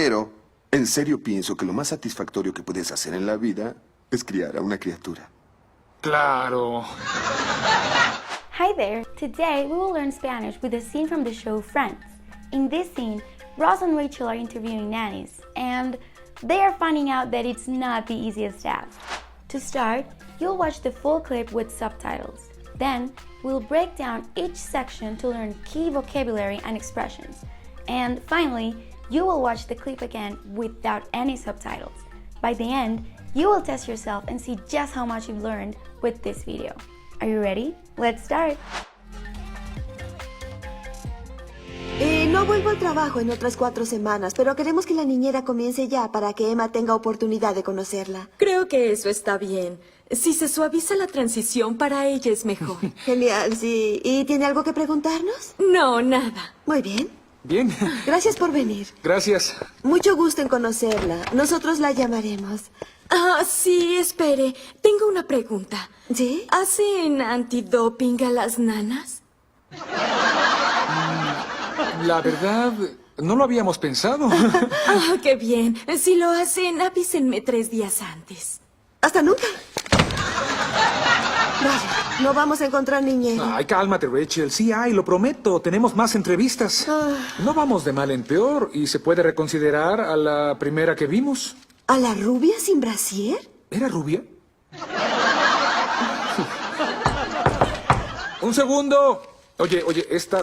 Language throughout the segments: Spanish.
Pero, en serio pienso que lo más satisfactorio que puedes hacer en la vida es criar a una criatura. Claro. Hi there! Today we will learn Spanish with a scene from the show Friends. In this scene, Ross and Rachel are interviewing nannies, and they are finding out that it's not the easiest task. To start, you'll watch the full clip with subtitles. Then, we'll break down each section to learn key vocabulary and expressions. And finally, you will watch the clip again without any subtitles. By the end, you will test yourself and see just how much you've learned with this video. Are you ready? Let's start! No vuelvo al trabajo en otras 4 semanas, pero queremos que la niñera comience ya para que Emma tenga oportunidad de conocerla. Creo que eso está bien. Si se suaviza la transición, para ella es mejor. Genial, sí. ¿Y tiene algo que preguntarnos? No, nada. Muy bien. Bien. Gracias por venir. Gracias. Mucho gusto en conocerla. Nosotros la llamaremos. Ah, sí, espere. Tengo una pregunta. ¿Sí? ¿Hacen antidoping a las nanas? La verdad, no lo habíamos pensado. Ah, qué bien. Si lo hacen, avísenme 3 días antes. ¡Hasta nunca! Vaya, no vamos a encontrar niñera. Ay, cálmate, Rachel. Sí hay, lo prometo. Tenemos más entrevistas. No vamos de mal en peor y se puede reconsiderar a la primera que vimos. ¿A la rubia sin brasier? ¿Era rubia? Un segundo. Oye,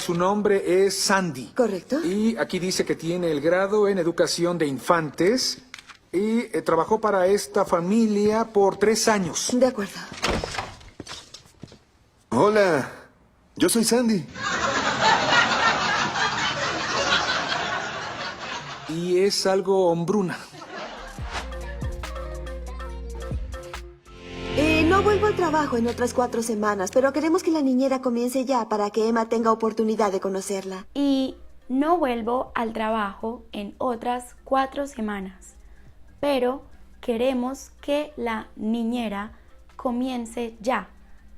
su nombre es Sandy. ¿Correcto? Y aquí dice que tiene el grado en educación de infantes y trabajó para esta familia por 3 años. De acuerdo. Hola, yo soy Sandy. Y es algo hombruna. No vuelvo al trabajo en otras 4 semanas, pero queremos que la niñera comience ya para que Emma tenga oportunidad de conocerla. Y no vuelvo al trabajo en otras 4 semanas, pero queremos que la niñera comience ya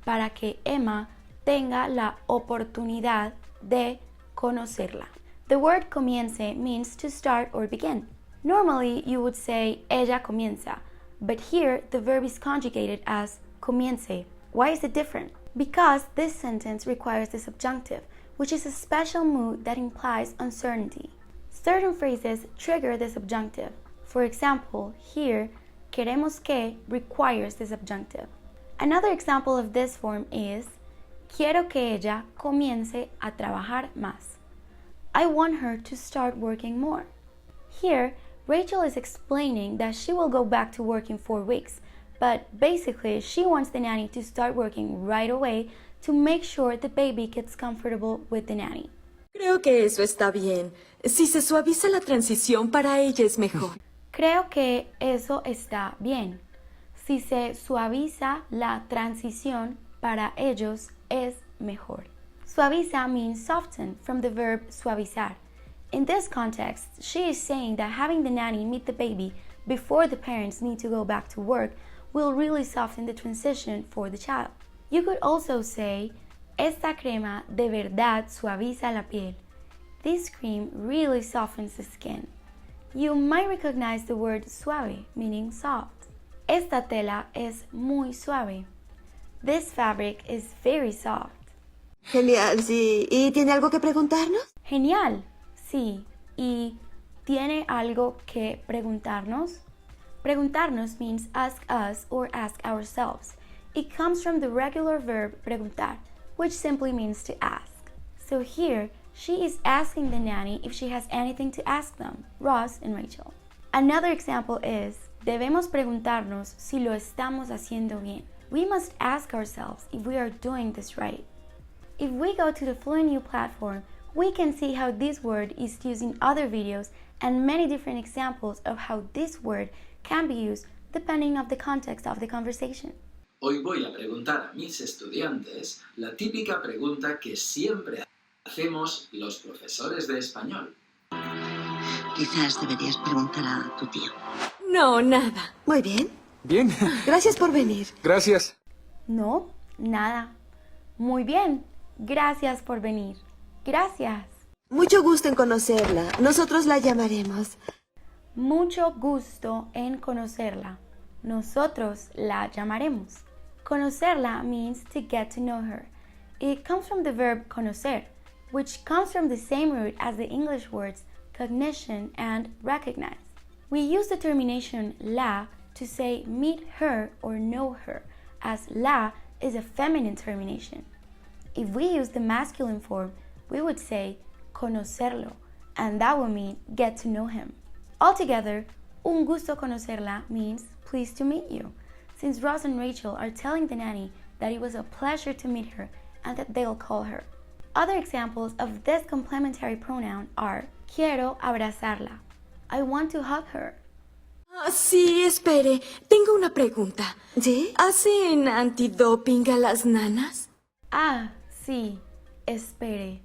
para que Emma tenga la oportunidad de conocerla. The word comience means to start or begin. Normally you would say ella comienza, but here the verb is conjugated as comience. Why is it different? Because this sentence requires the subjunctive, which is a special mood that implies uncertainty. Certain phrases trigger the subjunctive. For example, here, queremos que requires the subjunctive. Another example of this form is quiero que ella comience a trabajar más. I want her to start working more. Here, Rachel is explaining that she will go back to work in 4 weeks, but basically she wants the nanny to start working right away to make sure the baby gets comfortable with the nanny. Creo que eso está bien. Si se suaviza la transición, para ella es mejor. Creo que eso está bien. Si se suaviza la transición, para ellos es mejor. Suaviza means soften from the verb suavizar. In this context, she is saying that having the nanny meet the baby before the parents need to go back to work will really soften the transition for the child. You could also say, esta crema de verdad suaviza la piel. This cream really softens the skin. You might recognize the word suave, meaning soft. Esta tela es muy suave. This fabric is very soft. Genial, sí. ¿Y tiene algo que preguntarnos? Genial, sí. ¿Y tiene algo que preguntarnos? Preguntarnos means ask us or ask ourselves. It comes from the regular verb preguntar, which simply means to ask. So here, she is asking the nanny if she has anything to ask them, Ross and Rachel. Another example is, debemos preguntarnos si lo estamos haciendo bien. We must ask ourselves if we are doing this right. If we go to the FluentU platform, we can see how this word is used in other videos and many different examples of how this word can be used depending on the context of the conversation. Hoy voy a preguntar a mis estudiantes la típica pregunta que siempre hacemos los profesores de español. Quizás deberías preguntar a tu tío. No, nada. Muy bien. Bien. Gracias por venir. Gracias. No, nada. Muy bien. Gracias por venir. Gracias. Mucho gusto en conocerla. Nosotros la llamaremos. Mucho gusto en conocerla. Nosotros la llamaremos. Conocerla means to get to know her. It comes from the verb conocer, which comes from the same root as the English words cognition and recognize. We use the termination la to say meet her or know her, as la is a feminine termination. If we use the masculine form, we would say conocerlo, and that would mean get to know him. Altogether, un gusto conocerla means pleased to meet you, since Ross and Rachel are telling the nanny that it was a pleasure to meet her and that they'll call her. Other examples of this complementary pronoun are quiero abrazarla. I want to hug her. Sí, espere. Tengo una pregunta. ¿Sí? ¿Hacen antidoping a las nanas? Ah, sí, espere.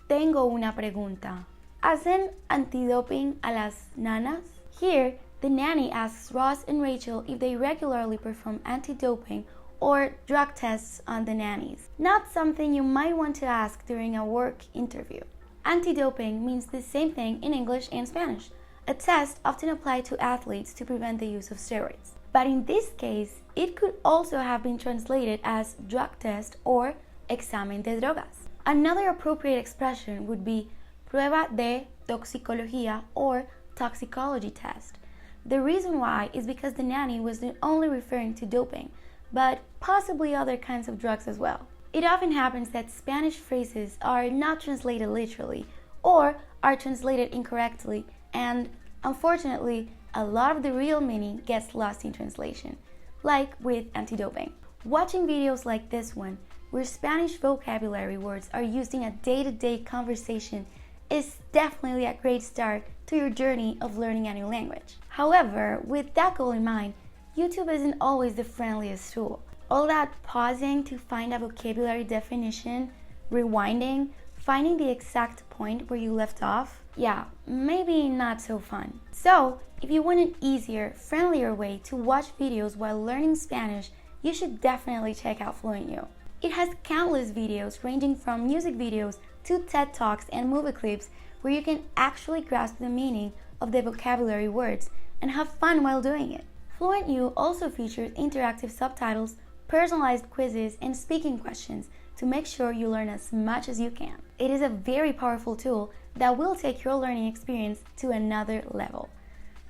Tengo una pregunta. ¿Hacen antidoping a las nanas? Here, the nanny asks Ross and Rachel if they regularly perform anti-doping or drug tests on the nannies. Not something you might want to ask during a work interview. Anti-doping means the same thing in English and Spanish, a test often applied to athletes to prevent the use of steroids. But in this case, it could also have been translated as drug test or examen de drogas. Another appropriate expression would be prueba de toxicología or toxicology test. The reason why is because the nanny wasn't only referring to doping, but possibly other kinds of drugs as well. It often happens that Spanish phrases are not translated literally or are translated incorrectly, and unfortunately, a lot of the real meaning gets lost in translation, like with anti-doping. Watching videos like this one, where Spanish vocabulary words are used in a day-to-day conversation, is definitely a great start to your journey of learning a new language. However, with that goal in mind, YouTube isn't always the friendliest tool. All that pausing to find a vocabulary definition, rewinding, finding the exact point where you left off, yeah, maybe not so fun. So, if you want an easier, friendlier way to watch videos while learning Spanish, you should definitely check out FluentU. It has countless videos ranging from music videos to TED Talks and movie clips where you can actually grasp the meaning of the vocabulary words and have fun while doing it. FluentU also features interactive subtitles, personalized quizzes, and speaking questions to make sure you learn as much as you can. It is a very powerful tool that will take your learning experience to another level.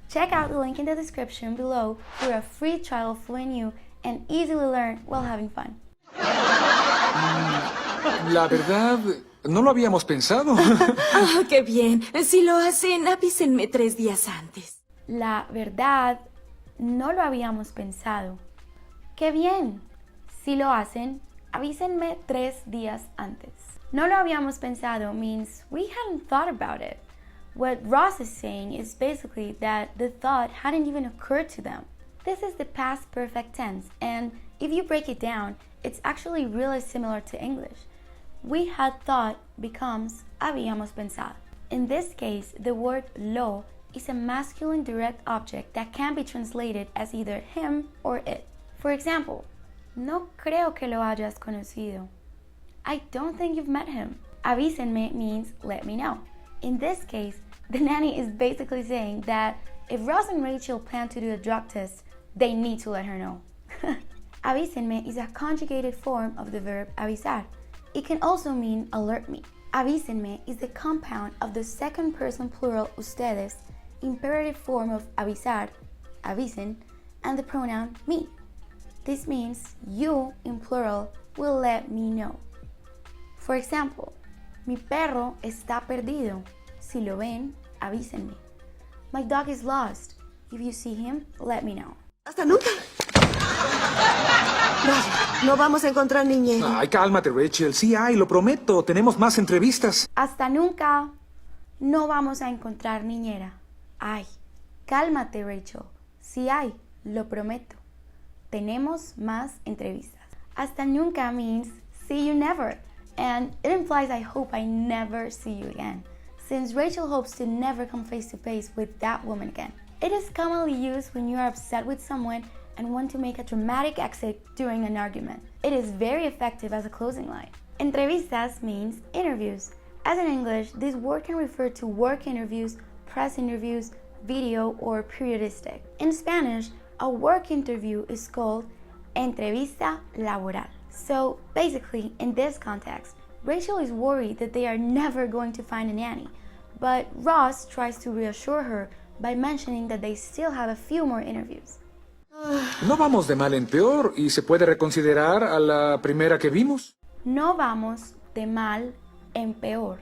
Check out the link in the description below for a free trial of FluentU and easily learn while having fun. La verdad, no lo habíamos pensado. Ah, qué bien. Si lo hacen, avísenme 3 días antes. La verdad, no lo habíamos pensado. ¡Qué bien! Si lo hacen, avísenme 3 días antes. No lo habíamos pensado means we hadn't thought about it. What Ross is saying is basically that the thought hadn't even occurred to them. This is the past perfect tense, and if you break it down, it's actually really similar to English. We had thought becomes habíamos pensado. In this case, the word lo is a masculine direct object that can be translated as either him or it. For example, no creo que lo hayas conocido. I don't think you've met him. Avísenme means let me know. In this case, the nanny is basically saying that if Ross and Rachel plan to do a drug test, they need to let her know. Avísenme is a conjugated form of the verb avisar. It can also mean alert me. Avísenme is the compound of the second person plural ustedes, imperative form of avisar, avisen, and the pronoun me. This means you, in plural, will let me know. For example, mi perro está perdido. Si lo ven, avísenme. My dog is lost. If you see him, let me know. Hasta nunca. Vaya, no vamos a encontrar niñera. Ay, cálmate, Rachel. Sí hay, lo prometo. Tenemos más entrevistas. Hasta nunca. No vamos a encontrar niñera. Ay, cálmate, Rachel. Sí hay, lo prometo. Tenemos más entrevistas. Hasta nunca means see you never, and it implies I hope I never see you again, since Rachel hopes to never come face to face with that woman again. It is commonly used when you are upset with someone and want to make a dramatic exit during an argument. It is very effective as a closing line. Entrevistas means interviews. As in English, this word can refer to work interviews, press interviews, video, or periodistic. In Spanish, a work interview is called entrevista laboral. So basically, in this context, Rachel is worried that they are never going to find a nanny, but Ross tries to reassure her by mentioning that they still have a few more interviews. No vamos de mal en peor y se puede reconsiderar a la primera que vimos. No vamos de mal en peor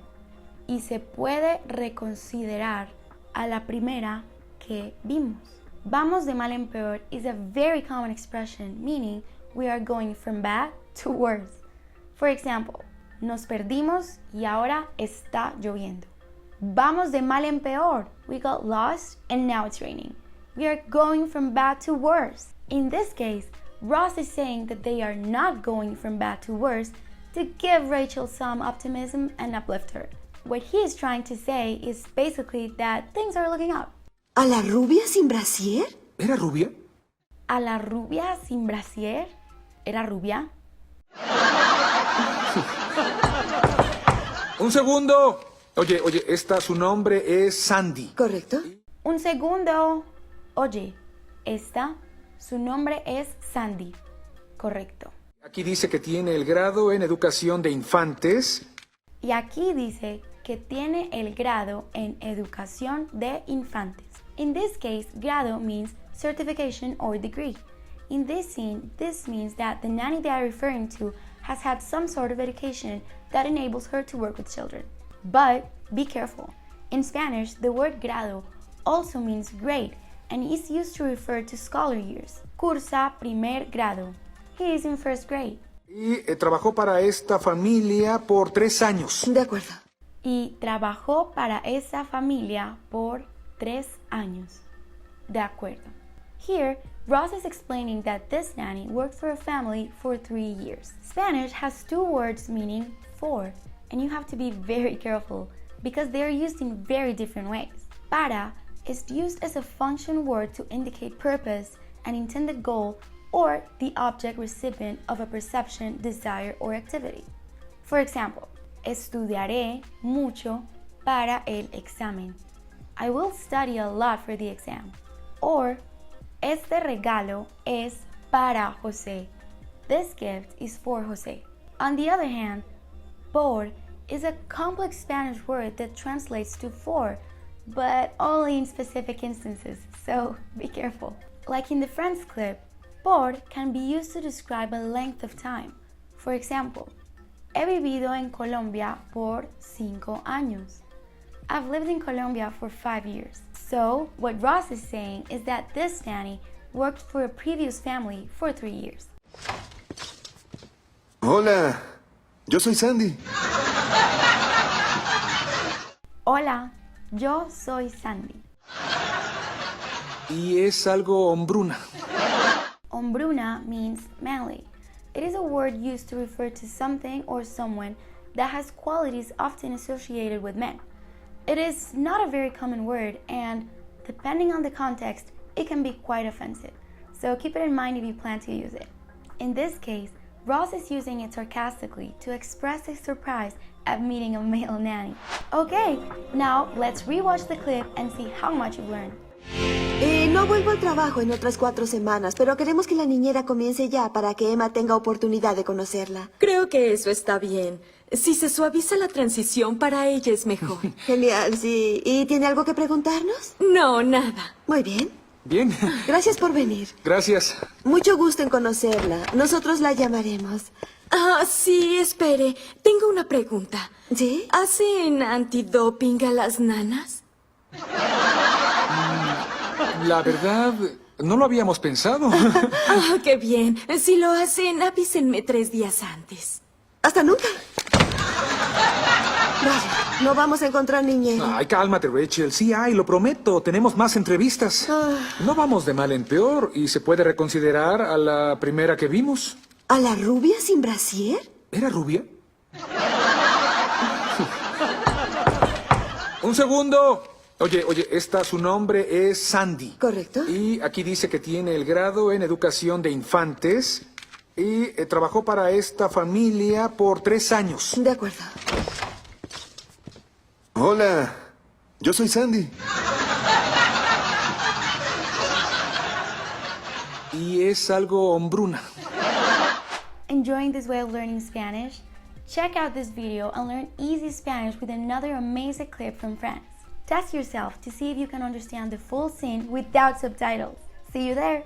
y se puede reconsiderar a la primera que vimos. Vamos de mal en peor is a very common expression meaning we are going from bad to worse. For example, nos perdimos y ahora está lloviendo. Vamos de mal en peor. We got lost and now it's raining. We are going from bad to worse. In this case, Ross is saying that they are not going from bad to worse to give Rachel some optimism and uplift her. What he is trying to say is basically that things are looking up. ¿A la rubia sin brasier? ¿Era rubia? ¿A la rubia sin brasier? ¿Era rubia? Un segundo. Oye, su nombre es Sandy. ¿Correcto? Un segundo. Oye, su nombre es Sandy. Correcto. Aquí dice que tiene el grado en educación de infantes. Y aquí dice que tiene el grado en educación de infantes. In this case, grado means certification or degree. In this scene, this means that the nanny they are referring to has had some sort of education that enables her to work with children. But be careful. In Spanish, the word grado also means grade and is used to refer to scholar years. Cursa primer grado. He is in first grade. Y trabajó para esta familia por 3 años. De acuerdo. Y trabajó para esa familia por 3 años. De acuerdo. Here, Ross is explaining that this nanny worked for a family for 3 years. Spanish has 2 words meaning for, and you have to be very careful because they are used in very different ways. Para is used as a function word to indicate purpose, an intended goal, or the object recipient of a perception, desire, or activity. For example, estudiaré mucho para el examen. I will study a lot for the exam. Or, este regalo es para José. This gift is for José. On the other hand, por is a complex Spanish word that translates to for, but only in specific instances, so be careful. Like in the Friends clip, por can be used to describe a length of time. For example, he vivido en Colombia por 5 años. I've lived in Colombia for 5 years. So, what Ross is saying is that this nanny worked for a previous family for 3 years. Hola, yo soy Sandy. Hola, yo soy Sandy. Y es algo hombruna. Hombruna means manly. It is a word used to refer to something or someone that has qualities often associated with men. It is not a very common word and, depending on the context, it can be quite offensive. So keep it in mind if you plan to use it. In this case, Ross is using it sarcastically to express his surprise at meeting a male nanny. Okay, now let's rewatch the clip and see how much you've learned. No vuelvo al trabajo en otras 4 semanas, pero queremos que la niñera comience ya para que Emma tenga oportunidad de conocerla. Creo que eso está bien. Si se suaviza la transición, para ella es mejor. Genial, sí. ¿Y tiene algo que preguntarnos? No, nada. Muy bien. Bien. Gracias por venir. Gracias. Mucho gusto en conocerla. Nosotros la llamaremos. Ah, sí, espere. Tengo una pregunta. ¿Sí? ¿Hacen antidoping a las nanas? La verdad, no lo habíamos pensado. Ah, qué bien. Si lo hacen, avísenme 3 días antes. ¡Hasta nunca! Vaya, no vamos a encontrar niñera. Ay, cálmate, Rachel. Sí hay, lo prometo. Tenemos más entrevistas. No vamos de mal en peor y se puede reconsiderar a la primera que vimos. ¿A la rubia sin brasier? ¿Era rubia? Un segundo. Oye, su nombre es Sandy. ¿Correcto? Y aquí dice que tiene el grado en educación de infantes y trabajó para esta familia por 3 años. De acuerdo. Hola, yo soy Sandy. y es algo hombruna. Enjoying this way of learning Spanish? Check out this video and learn easy Spanish with another amazing clip from France. Test yourself to see if you can understand the full scene without subtitles. See you there!